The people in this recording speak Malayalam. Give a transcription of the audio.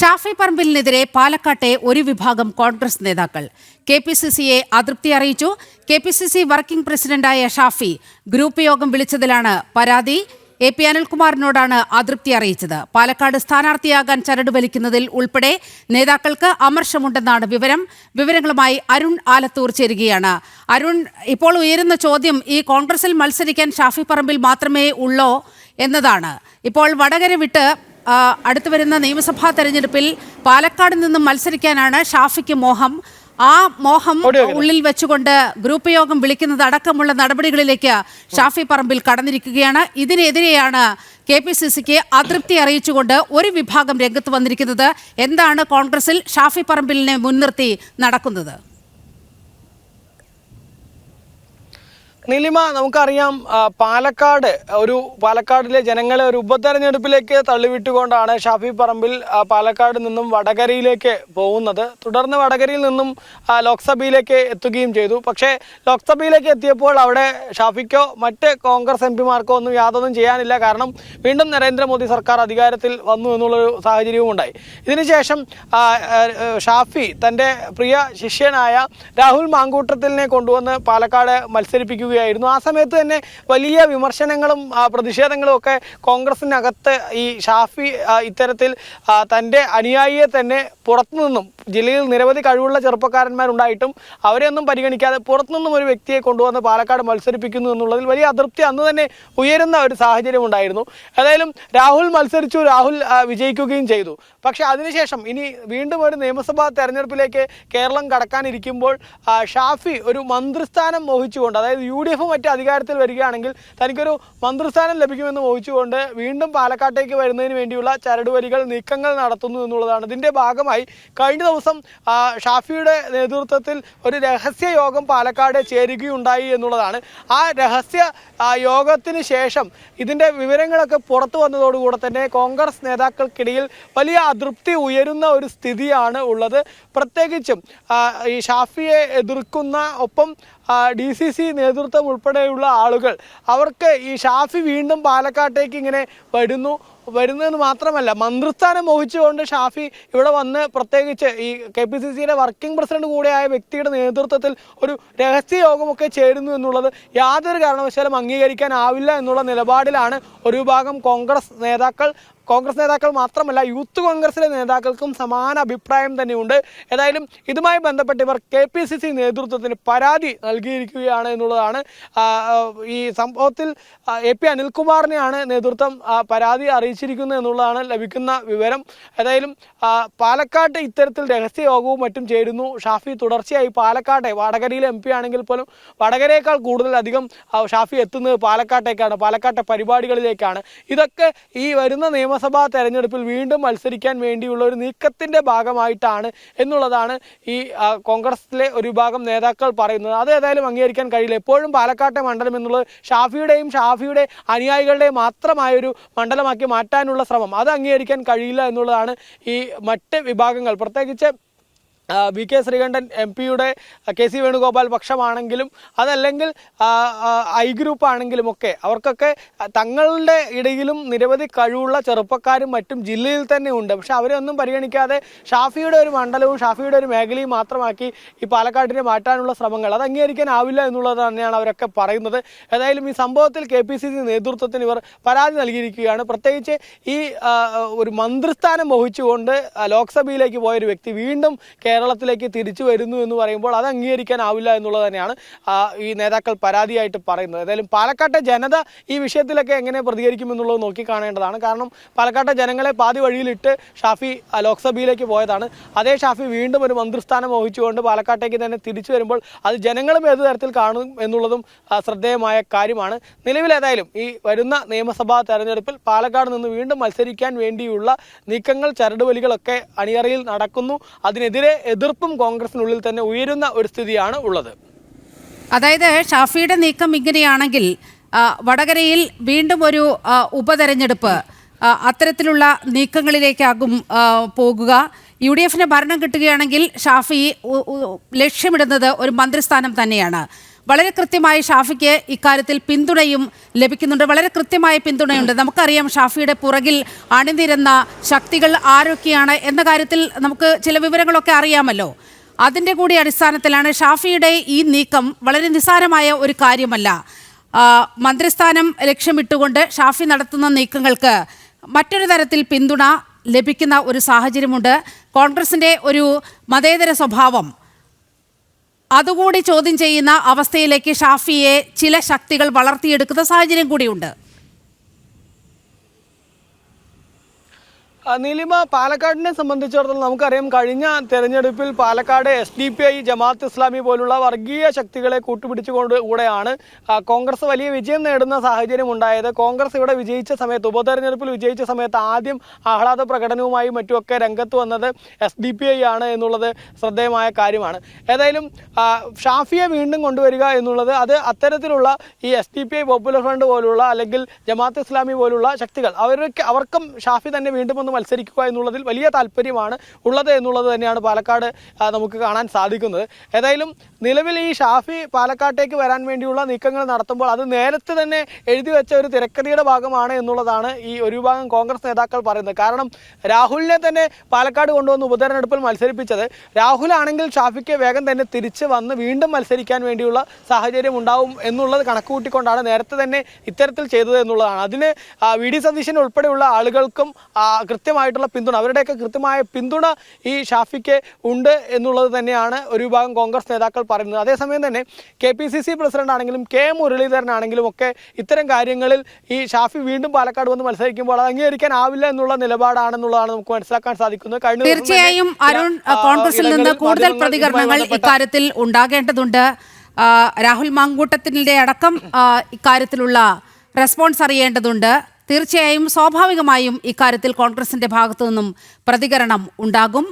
ഷാഫി പറമ്പിലിനെതിരെ പാലക്കാട്ടെ ഒരു വിഭാഗം കോൺഗ്രസ് നേതാക്കൾ കെപിസിസിയെ അതൃപ്തി അറിയിച്ചു. കെപിസിസി വർക്കിംഗ് പ്രസിഡന്റായ ഷാഫി ഗ്രൂപ്പ് യോഗം വിളിച്ചതിലാണ് പരാതി. എ.പി. അനിൽകുമാറിനോടാണ് അതൃപ്തി അറിയിച്ചത്. പാലക്കാട് സ്ഥാനാർത്ഥിയാകാൻ ചരട് വലിക്കുന്നതിൽ ഉൾപ്പെടെ നേതാക്കൾക്ക് അമർഷമുണ്ടെന്നാണ് വിവരങ്ങളുമായി അരുൺ ആലത്തൂർ ചേരുകയാണ്. അരുൺ, ഇപ്പോൾ ഉയരുന്ന ചോദ്യം ഈ കോൺഗ്രസിൽ മത്സരിക്കാൻ ഷാഫി പറമ്പിൽ മാത്രമേ ഉള്ളോ എന്നതാണ്. ഇപ്പോൾ വടകര വിട്ട് അടുത്തു വരുന്ന നിയമസഭാ തെരഞ്ഞെടുപ്പിൽ പാലക്കാട് നിന്നും മത്സരിക്കാനാണ് ഷാഫിക്ക് മോഹം. ആ മോഹം ഉള്ളിൽ വെച്ചുകൊണ്ട് ഗ്രൂപ്പ് യോഗം വിളിക്കുന്നത് അടക്കമുള്ള നടപടികളിലേക്ക് ഷാഫി പറമ്പിൽ കടന്നിരിക്കുകയാണ്. ഇതിനെതിരെയാണ് കെപിസിസിക്ക് അതൃപ്തി അറിയിച്ചുകൊണ്ട് ഒരു വിഭാഗം രംഗത്ത് വന്നിരിക്കുന്നത്. എന്താണ് കോൺഗ്രസിൽ ഷാഫി പറമ്പിലിനെ മുൻനിർത്തി നടക്കുന്നത്? നീലിമ, നമുക്കറിയാം പാലക്കാടിലെ ജനങ്ങളെ ഒരു ഉപതെരഞ്ഞെടുപ്പിലേക്ക് തള്ളിവിട്ടുകൊണ്ടാണ് ഷാഫി പറമ്പിൽ പാലക്കാട് നിന്നും വടകരയിലേക്ക് പോകുന്നത്. തുടർന്ന് വടകരയിൽ നിന്നും ലോക്സഭയിലേക്ക് എത്തുകയും ചെയ്തു. പക്ഷേ ലോക്സഭയിലേക്ക് എത്തിയപ്പോൾ അവിടെ ഷാഫിക്കോ മറ്റ് കോൺഗ്രസ് എംപിമാർക്കോ ഒന്നും യാതൊന്നും ചെയ്യാനില്ല. കാരണം വീണ്ടും നരേന്ദ്രമോദി സർക്കാർ അധികാരത്തിൽ വന്നു എന്നുള്ളൊരു സാഹചര്യവും ഉണ്ടായി. ഇതിനുശേഷം ഷാഫി തൻ്റെ പ്രിയ ശിഷ്യനായ രാഹുൽ മാങ്കൂട്ടത്തിലിനെ കൊണ്ടുവന്ന് പാലക്കാട് മത്സരിപ്പിക്കുകയായിരുന്നു. ആ സമയത്ത് തന്നെ വലിയ വിമർശനങ്ങളും പ്രതിഷേധങ്ങളും ഒക്കെ കോൺഗ്രസിനകത്ത് ഈ ഷാഫി ഇത്തരത്തിൽ തൻ്റെ അനുയായിയെ തന്നെ പുറത്തുനിന്നും, ജില്ലയിൽ നിരവധി കഴിവുള്ള ചെറുപ്പക്കാരന്മാരുണ്ടായിട്ടും അവരെയൊന്നും പരിഗണിക്കാതെ പുറത്തുനിന്നും ഒരു വ്യക്തിയെ കൊണ്ടുവന്ന് പാലക്കാട് മത്സരിപ്പിക്കുന്നു എന്നുള്ളതിൽ വലിയ അതൃപ്തി അന്ന് തന്നെ ഉയരുന്ന ഒരു സാഹചര്യം ഉണ്ടായിരുന്നു. ഏതായാലും രാഹുൽ മത്സരിച്ചു, രാഹുൽ വിജയിക്കുകയും ചെയ്തു. പക്ഷേ അതിനുശേഷം ഇനി വീണ്ടും ഒരു നിയമസഭാ തെരഞ്ഞെടുപ്പിലേക്ക് കേരളം കടക്കാനിരിക്കുമ്പോൾ ഷാഫി ഒരു മന്ത്രിസ്ഥാനം മോഹിച്ചുകൊണ്ട്, അതായത് UDF മറ്റ് അധികാരത്തിൽ വരികയാണെങ്കിൽ തനിക്കൊരു മന്ത്രിസ്ഥാനം ലഭിക്കുമെന്ന് മോഹിച്ചുകൊണ്ട് വീണ്ടും പാലക്കാട്ടേക്ക് വരുന്നതിന് വേണ്ടിയുള്ള ചരടുവലികൾ, നീക്കങ്ങൾ നടത്തുന്നു എന്നുള്ളതാണ്. ഇതിൻ്റെ ഭാഗമായി കഴിഞ്ഞ ദിവസം ഷാഫിയുടെ നേതൃത്വത്തിൽ ഒരു രഹസ്യ യോഗം പാലക്കാട് ചേരുകയുണ്ടായി എന്നുള്ളതാണ്. ആ രഹസ്യ യോഗത്തിന് ശേഷം ഇതിൻ്റെ വിവരങ്ങളൊക്കെ പുറത്തു വന്നതോടുകൂടെ തന്നെ കോൺഗ്രസ് നേതാക്കൾക്കിടയിൽ വലിയ അതൃപ്തി ഉയരുന്ന ഒരു സ്ഥിതിയാണ് ഉള്ളത്. പ്രത്യേകിച്ചും ഈ ഷാഫിയെ എതിർക്കുന്ന, ഒപ്പം DCC നേതൃത്വം ഉൾപ്പെടെയുള്ള ആളുകൾ, അവർക്ക് ഈ ഷാഫി വീണ്ടും പാലക്കാട്ടേക്ക് ഇങ്ങനെ വരുന്നതെന്ന് മാത്രമല്ല, മന്ത്രിസ്ഥാനം മോഹിച്ചുകൊണ്ട് ഷാഫി ഇവിടെ വന്ന്, പ്രത്യേകിച്ച് ഈ KPCCയുടെ വർക്കിംഗ് പ്രസിഡന്റ് കൂടെയായ വ്യക്തിയുടെ നേതൃത്വത്തിൽ ഒരു രഹസ്യ യോഗമൊക്കെ ചേരുന്നു എന്നുള്ളത് യാതൊരു കാരണവശാലും അംഗീകരിക്കാനാവില്ല എന്നുള്ള നിലപാടിലാണ് ഒരു വിഭാഗം കോൺഗ്രസ് നേതാക്കൾ മാത്രമല്ല, യൂത്ത് കോൺഗ്രസിലെ നേതാക്കൾക്കും സമാന അഭിപ്രായം തന്നെയുണ്ട്. ഏതായാലും ഇതുമായി ബന്ധപ്പെട്ട് ഇവർ KPCC നേതൃത്വത്തിന് പരാതി നൽകിയിരിക്കുകയാണ് എന്നുള്ളതാണ്. ഈ സംഭവത്തിൽ A.P. അനിൽകുമാറിനെയാണ് നേതൃത്വം പരാതി അറിയിച്ചിരിക്കുന്നത് എന്നുള്ളതാണ് ലഭിക്കുന്ന വിവരം. ഏതായാലും പാലക്കാട്ട് ഇത്തരത്തിൽ രഹസ്യ യോഗവും മറ്റും ചേരുന്നു. ഷാഫി തുടർച്ചയായി വടകരയിലെ MP ആണെങ്കിൽ പോലും വടകരയേക്കാൾ കൂടുതലധികം ഷാഫി എത്തുന്നത് പാലക്കാട്ടേക്കാണ്, പാലക്കാട്ടെ പരിപാടികളിലേക്കാണ്. ഇതൊക്കെ ഈ വരുന്ന നിയമസഭാ തെരഞ്ഞെടുപ്പിൽ വീണ്ടും മത്സരിക്കാൻ വേണ്ടിയുള്ള ഒരു നീക്കത്തിൻ്റെ ഭാഗമായിട്ടാണ് എന്നുള്ളതാണ് ഈ കോൺഗ്രസിലെ ഒരു വിഭാഗം നേതാക്കൾ പറയുന്നത്. അത് ഏതായാലും അംഗീകരിക്കാൻ കഴിയില്ല. എപ്പോഴും പാലക്കാട്ടെ മണ്ഡലം എന്നുള്ളത് ഷാഫിയുടെ അനുയായികളുടെയും മാത്രമായൊരു മണ്ഡലമാക്കി മാറ്റാനുള്ള ശ്രമം, അത് അംഗീകരിക്കാൻ കഴിയില്ല എന്നുള്ളതാണ് ഈ മറ്റ് വിഭാഗങ്ങൾ, പ്രത്യേകിച്ച് VK ശ്രീകണ്ഠൻ MP-യുടെ KC വേണുഗോപാൽ പക്ഷമാണെങ്കിലും അതല്ലെങ്കിൽ I ഗ്രൂപ്പ് ആണെങ്കിലും ഒക്കെ അവർക്കൊക്കെ തങ്ങളുടെ ഇടയിലും നിരവധി കഴിവുള്ള ചെറുപ്പക്കാരും മറ്റും ജില്ലയിൽ തന്നെ ഉണ്ട്. പക്ഷെ അവരെയൊന്നും പരിഗണിക്കാതെ ഷാഫിയുടെ ഒരു മണ്ഡലവും ഷാഫിയുടെ ഒരു മേഖലയും മാത്രമാക്കി ഈ പാലക്കാടിനെ മാറ്റാനുള്ള ശ്രമങ്ങൾ, അത് അംഗീകരിക്കാനാവില്ല എന്നുള്ളത് തന്നെയാണ് അവരൊക്കെ പറയുന്നത്. ഏതായാലും ഈ സംഭവത്തിൽ KPCC നേതൃത്വത്തിന് ഇവർ പരാതി നൽകിയിരിക്കുകയാണ്. പ്രത്യേകിച്ച് ഈ ഒരു മന്ത്രിസ്ഥാനം മോഹിച്ചുകൊണ്ട് ലോക്സഭയിലേക്ക് പോയൊരു വ്യക്തി വീണ്ടും കേരളത്തിലേക്ക് തിരിച്ചു വരുന്നു എന്ന് പറയുമ്പോൾ അത് അംഗീകരിക്കാനാവില്ല എന്നുള്ളത് തന്നെയാണ് ഈ നേതാക്കൾ പരാതിയായിട്ട് പറയുന്നത്. ഏതായാലും പാലക്കാട്ടെ ജനത ഈ വിഷയത്തിലൊക്കെ എങ്ങനെ പ്രതികരിക്കുമെന്നുള്ളത് നോക്കിക്കാണേണ്ടതാണ്. കാരണം പാലക്കാട്ടെ ജനങ്ങളെ പാതി വഴിയിലിട്ട് ഷാഫി ലോക്സഭയിലേക്ക് പോയതാണ്. അതേ ഷാഫി വീണ്ടും ഒരു മന്ത്രിസ്ഥാനം മോഹിച്ചുകൊണ്ട് പാലക്കാട്ടേക്ക് തന്നെ തിരിച്ചു വരുമ്പോൾ അത് ജനങ്ങളും ഏതു തരത്തിൽ കാണും എന്നുള്ളതും ശ്രദ്ധേയമായ കാര്യമാണ്. നിലവിലേതായാലും ഈ വരുന്ന നിയമസഭാ തെരഞ്ഞെടുപ്പിൽ പാലക്കാട് നിന്ന് വീണ്ടും മത്സരിക്കാൻ വേണ്ടിയുള്ള നീക്കങ്ങൾ, ചരടുവലികളൊക്കെ അണിയറയിൽ നടക്കുന്നു. അതിനെതിരെ എതിർപ്പും കോൺഗ്രസിനുള്ളിൽ തന്നെ ഉയരുന്ന ഒരു സ്ഥിതിയാണ് ഉള്ളത്. അതായത് ഷാഫിയുടെ നീക്കം ഇങ്ങനെയാണെങ്കിൽ വടകരയിൽ വീണ്ടും ഒരു ഉപതെരഞ്ഞെടുപ്പ്, അത്തരത്തിലുള്ള നീക്കങ്ങളിലേക്കാകും പോകുക. UDF ഭരണം കിട്ടുകയാണെങ്കിൽ ഷാഫി ലക്ഷ്യമിടുന്നത് ഒരു മന്ത്രിസ്ഥാനം തന്നെയാണ്. വളരെ കൃത്യമായി ഷാഫിക്ക് ഇക്കാര്യത്തിൽ പിന്തുണയും ലഭിക്കുന്നുണ്ട്. വളരെ കൃത്യമായ പിന്തുണയുണ്ട്. നമുക്കറിയാം ഷാഫിയുടെ പുറകിൽ അണിനിരന്ന ശക്തികൾ ആരൊക്കെയാണ് എന്ന കാര്യത്തിൽ നമുക്ക് ചില വിവരങ്ങളൊക്കെ അറിയാമല്ലോ. അതിൻ്റെ കൂടി അടിസ്ഥാനത്തിലാണ് ഷാഫിയുടെ ഈ നീക്കം വളരെ നിസ്സാരമായ ഒരു കാര്യമല്ല. മന്ത്രിസ്ഥാനം ലക്ഷ്യമിട്ടുകൊണ്ട് ഷാഫി നടത്തുന്ന നീക്കങ്ങൾക്ക് മറ്റൊരു തരത്തിൽ പിന്തുണ ലഭിക്കുന്ന ഒരു സാഹചര്യമുണ്ട്. കോൺഗ്രസിൻ്റെ ഒരു മതേതര സ്വഭാവം അതുകൂടി ചോദ്യം ചെയ്യുന്ന അവസ്ഥയിലേക്ക് ഷാഫിയെ ചില ശക്തികൾ വളർത്തിയെടുക്കുന്ന സാഹചര്യം കൂടിയുണ്ട്. നീലിമ, പാലക്കാടിനെ സംബന്ധിച്ചിടത്തോളം നമുക്കറിയാം, കഴിഞ്ഞ തെരഞ്ഞെടുപ്പിൽ പാലക്കാട് SDPI, ജമാഅത്ത് ഇസ്ലാമി പോലുള്ള വർഗീയ ശക്തികളെ കൂട്ടുപിടിച്ചുകൊണ്ടുകൂടെയാണ് കോൺഗ്രസ് വലിയ വിജയം നേടുന്ന സാഹചര്യം ഉണ്ടായത്. കോൺഗ്രസ് ഇവിടെ വിജയിച്ച സമയത്ത്, ഉപതെരഞ്ഞെടുപ്പിൽ വിജയിച്ച സമയത്ത് ആദ്യം ആഹ്ലാദ പ്രകടനവുമായി മറ്റുമൊക്കെ രംഗത്ത് വന്നത് SDPI ആണ് എന്നുള്ളത് ശ്രദ്ധേയമായ കാര്യമാണ്. ഏതായാലും ഷാഫിയെ വീണ്ടും കൊണ്ടുവരിക എന്നുള്ളത്, അത് അത്തരത്തിലുള്ള ഈ SDPI, പോപ്പുലർ ഫ്രണ്ട് പോലുള്ള അല്ലെങ്കിൽ ജമാഅത്ത് ഇസ്ലാമി പോലുള്ള ശക്തികൾ അവർക്കും ഷാഫി തന്നെ വീണ്ടും മത്സരിക്കുക എന്നുള്ളതിൽ വലിയ താല്പര്യമാണ് ഉള്ളത് എന്നുള്ളത് തന്നെയാണ് പാലക്കാട് നമുക്ക് കാണാൻ സാധിക്കുന്നത്. ഏതായാലും നിലവിൽ ഈ ഷാഫി പാലക്കാട്ടേക്ക് വരാൻ വേണ്ടിയുള്ള നീക്കങ്ങൾ നടത്തുമ്പോൾ അത് നേരത്തെ തന്നെ എഴുതി വെച്ച ഒരു തിരക്കഥയുടെ ഭാഗമാണ് എന്നുള്ളതാണ് ഈ ഒരു വിഭാഗം കോൺഗ്രസ് നേതാക്കൾ പറയുന്നത്. കാരണം രാഹുലിനെ തന്നെ പാലക്കാട് കൊണ്ടുവന്ന് ഉപതെരഞ്ഞെടുപ്പിൽ മത്സരിപ്പിച്ചത് രാഹുലാണെങ്കിൽ ഷാഫിക്ക് വേഗം തന്നെ തിരിച്ച് വന്ന് വീണ്ടും മത്സരിക്കാൻ വേണ്ടിയുള്ള സാഹചര്യം ഉണ്ടാവും എന്നുള്ളത് കണക്കുകൂട്ടിക്കൊണ്ടാണ് നേരത്തെ തന്നെ ഇത്തരത്തിൽ ചെയ്തത് എന്നുള്ളതാണ്. അതിന് VD സതീശൻ ഉൾപ്പെടെയുള്ള ആളുകൾക്കും കൃത്യമായിട്ടുള്ള പിന്തുണ, അവരുടെയൊക്കെ കൃത്യമായ പിന്തുണ ഈ ഷാഫിക്ക് ഉണ്ട് എന്നുള്ളത് തന്നെയാണ് ഒരു വിഭാഗം കോൺഗ്രസ് നേതാക്കൾ പറയുന്നത്. അതേസമയം തന്നെ KPCC പ്രസിഡന്റ് ആണെങ്കിലും K മുരളീധരനാണെങ്കിലും ഒക്കെ ഇത്തരം കാര്യങ്ങളിൽ ഈ ഷാഫി വീണ്ടും പാലക്കാട് വന്ന് മത്സരിക്കുമ്പോൾ അത് അംഗീകരിക്കാനാവില്ല എന്നുള്ള നിലപാടാണെന്നുള്ളതാണ് നമുക്ക് മനസ്സിലാക്കാൻ സാധിക്കുന്നത്. തീർച്ചയായും അരുൺ, കോൺഗ്രസിൽ നിന്ന് കൂടുതൽ പ്രതികരണങ്ങൾ ഇക്കാര്യത്തിൽ ഉണ്ടാകേണ്ടതുണ്ട്. രാഹുൽ മാങ്കൂട്ടത്തിന്റെ അടക്കം ഇക്കാര്യത്തിലുള്ള റെസ്പോൺസ് അറിയേണ്ടതുണ്ട്. തീർച്ചയായും സ്വാഭാവികമായും ഇക്കാര്യത്തിൽ കോൺഗ്രസിന്റെ ഭാഗത്തു നിന്നും പ്രതികരണം ഉണ്ടാകും.